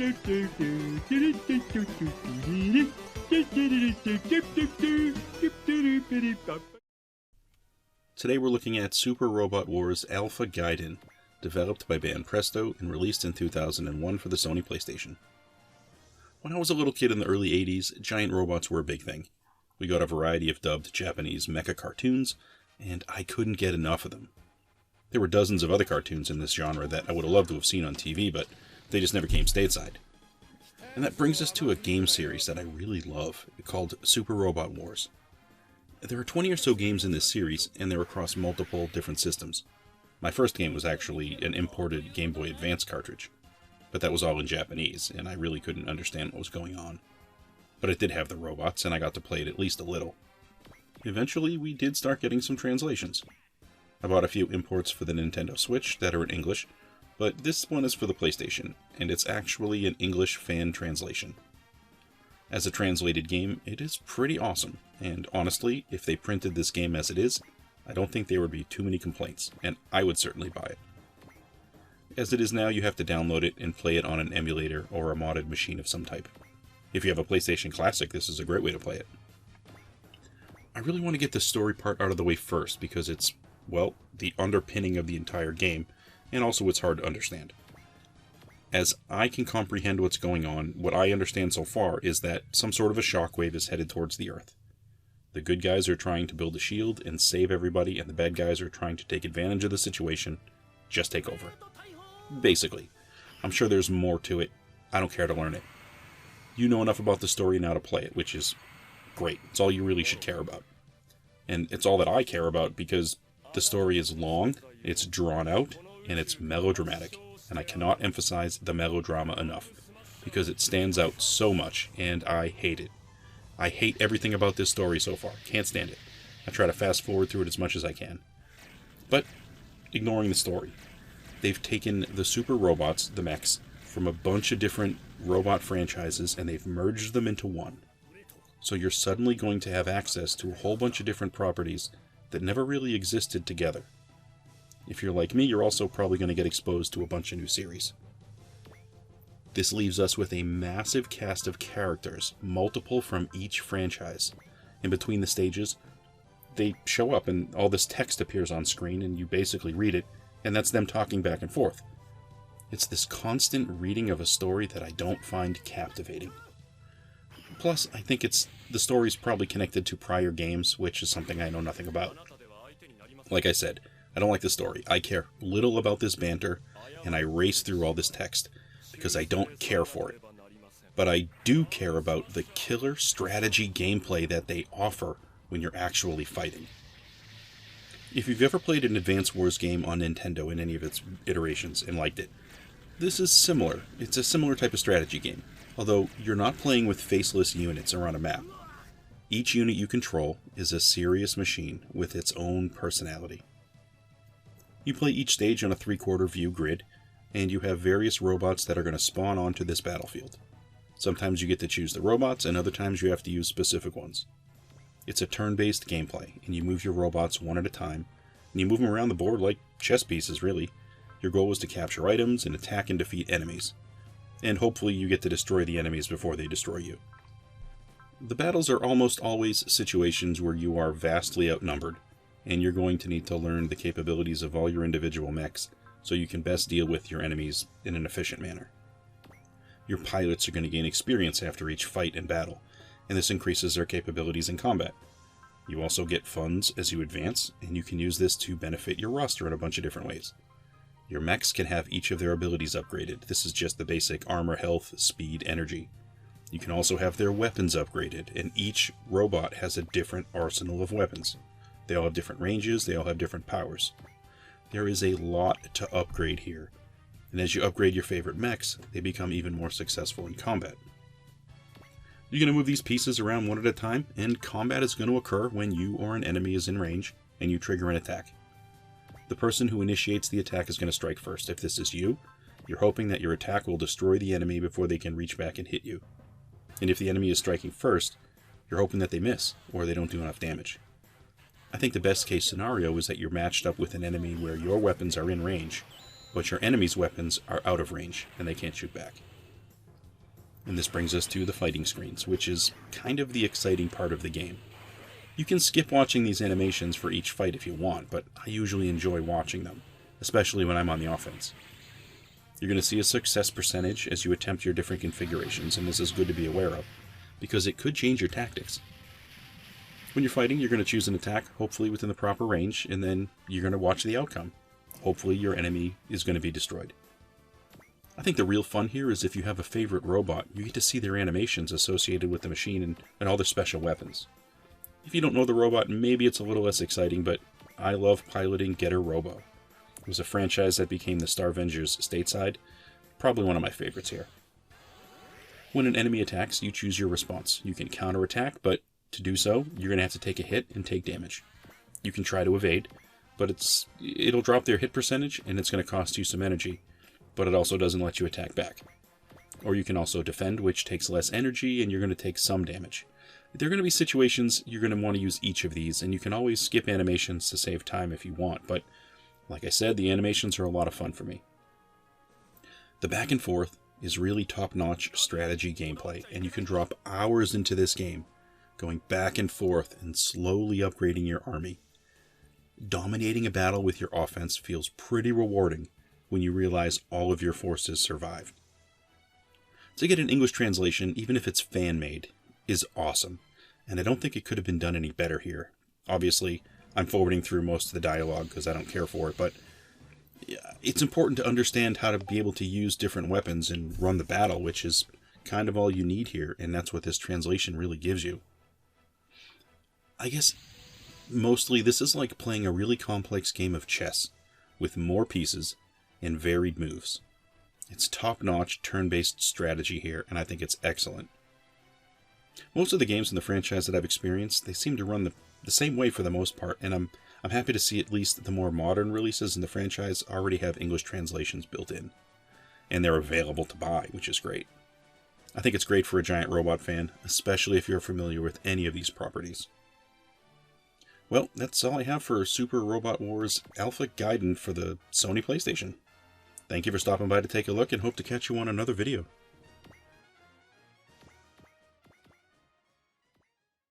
Today we're looking at Super Robot Wars Alpha Gaiden, developed by Band Presto and released in 2001 for the Sony PlayStation. When I was a little kid in the early 80s, giant robots were a big thing. We got a variety of dubbed Japanese mecha cartoons, and I couldn't get enough of them. There were dozens of other cartoons in this genre that I would have loved to have seen on TV, but they just never came stateside. And that brings us to a game series that I really love, called Super Robot Wars. There are 20 or so games in this series, and they're across multiple different systems. My first game was actually an imported Game Boy Advance cartridge, but that was all in Japanese, and I really couldn't understand what was going on. But it did have the robots, and I got to play it at least a little. Eventually, we did start getting some translations. I bought a few imports for the Nintendo Switch that are in English, but this one is for the PlayStation, and it's actually an English fan translation. As a translated game, it is pretty awesome, and honestly, if they printed this game as it is, I don't think there would be too many complaints, and I would certainly buy it. As it is now, you have to download it and play it on an emulator or a modded machine of some type. If you have a PlayStation Classic, this is a great way to play it. I really want to get the story part out of the way first, because it's, well, the underpinning of the entire game, and also it's hard to understand. As I can comprehend what's going on, what I understand so far is that some sort of a shockwave is headed towards the Earth. The good guys are trying to build a shield and save everybody, and the bad guys are trying to take advantage of the situation, just take over. Basically. I'm sure there's more to it. I don't care to learn it. You know enough about the story now to play it, which is great. It's all you really should care about. And it's all that I care about because the story is long, it's drawn out, and it's melodramatic. And I cannot emphasize the melodrama enough, because it stands out so much, and I hate it. I hate everything about this story so far. Can't stand it. I try to fast forward through it as much as I can. But, ignoring the story, they've taken the super robots, the mechs, from a bunch of different robot franchises, and they've merged them into one. So you're suddenly going to have access to a whole bunch of different properties that never really existed together. If you're like me, you're also probably going to get exposed to a bunch of new series. This leaves us with a massive cast of characters, multiple from each franchise. In between the stages, they show up and all this text appears on screen and you basically read it, and that's them talking back and forth. It's this constant reading of a story that I don't find captivating. Plus, I think the story's probably connected to prior games, which is something I know nothing about. Like I said, I don't like the story. I care little about this banter, and I race through all this text, because I don't care for it. But I do care about the killer strategy gameplay that they offer when you're actually fighting. If you've ever played an Advance Wars game on Nintendo in any of its iterations and liked it, this is similar. It's a similar type of strategy game, although you're not playing with faceless units around a map. Each unit you control is a serious machine with its own personality. You play each stage on a 3/4 view grid, and you have various robots that are going to spawn onto this battlefield. Sometimes you get to choose the robots, and other times you have to use specific ones. It's a turn-based gameplay, and you move your robots one at a time, and you move them around the board like chess pieces, really. Your goal is to capture items and attack and defeat enemies. And hopefully you get to destroy the enemies before they destroy you. The battles are almost always situations where you are vastly outnumbered, and you're going to need to learn the capabilities of all your individual mechs so you can best deal with your enemies in an efficient manner. Your pilots are going to gain experience after each fight and battle, and this increases their capabilities in combat. You also get funds as you advance, and you can use this to benefit your roster in a bunch of different ways. Your mechs can have each of their abilities upgraded. This is just the basic armor, health, speed, energy. You can also have their weapons upgraded, and each robot has a different arsenal of weapons. They all have different ranges, they all have different powers. There is a lot to upgrade here, and as you upgrade your favorite mechs, they become even more successful in combat. You're going to move these pieces around one at a time, and combat is going to occur when you or an enemy is in range, and you trigger an attack. The person who initiates the attack is going to strike first. If this is you, you're hoping that your attack will destroy the enemy before they can reach back and hit you. And if the enemy is striking first, you're hoping that they miss, or they don't do enough damage. I think the best case scenario is that you're matched up with an enemy where your weapons are in range, but your enemy's weapons are out of range, and they can't shoot back. And this brings us to the fighting screens, which is kind of the exciting part of the game. You can skip watching these animations for each fight if you want, but I usually enjoy watching them, especially when I'm on the offense. You're going to see a success percentage as you attempt your different configurations, and this is good to be aware of, because it could change your tactics. When you're fighting, you're going to choose an attack, hopefully within the proper range, and then you're going to watch the outcome. Hopefully your enemy is going to be destroyed. I think the real fun here is if you have a favorite robot, you get to see their animations associated with the machine and all their special weapons. If you don't know the robot, maybe it's a little less exciting, but I love piloting Getter Robo. It was a franchise that became the Starvengers stateside, probably one of my favorites here. When an enemy attacks, you choose your response. You can counterattack, but to do so, you're going to have to take a hit and take damage. You can try to evade, but it'll drop their hit percentage and it's going to cost you some energy, but it also doesn't let you attack back. Or you can also defend, which takes less energy and you're going to take some damage. There are going to be situations you're going to want to use each of these, and you can always skip animations to save time if you want, but like I said, the animations are a lot of fun for me. The back and forth is really top-notch strategy gameplay, and you can drop hours into this game, going back and forth and slowly upgrading your army. Dominating a battle with your offense feels pretty rewarding when you realize all of your forces survived. To get an English translation, even if it's fan-made, is awesome, and I don't think it could have been done any better here. Obviously, I'm forwarding through most of the dialogue because I don't care for it, but it's important to understand how to be able to use different weapons and run the battle, which is kind of all you need here, and that's what this translation really gives you. I guess mostly this is like playing a really complex game of chess with more pieces and varied moves. It's top-notch turn-based strategy here, and I think it's excellent. Most of the games in the franchise that I've experienced, they seem to run the same way for the most part, and I'm happy to see at least the more modern releases in the franchise already have English translations built in. And they're available to buy, which is great. I think it's great for a giant robot fan, especially if you're familiar with any of these properties. Well, that's all I have for Super Robot Wars Alpha Gaiden for the Sony PlayStation. Thank you for stopping by to take a look, and hope to catch you on another video.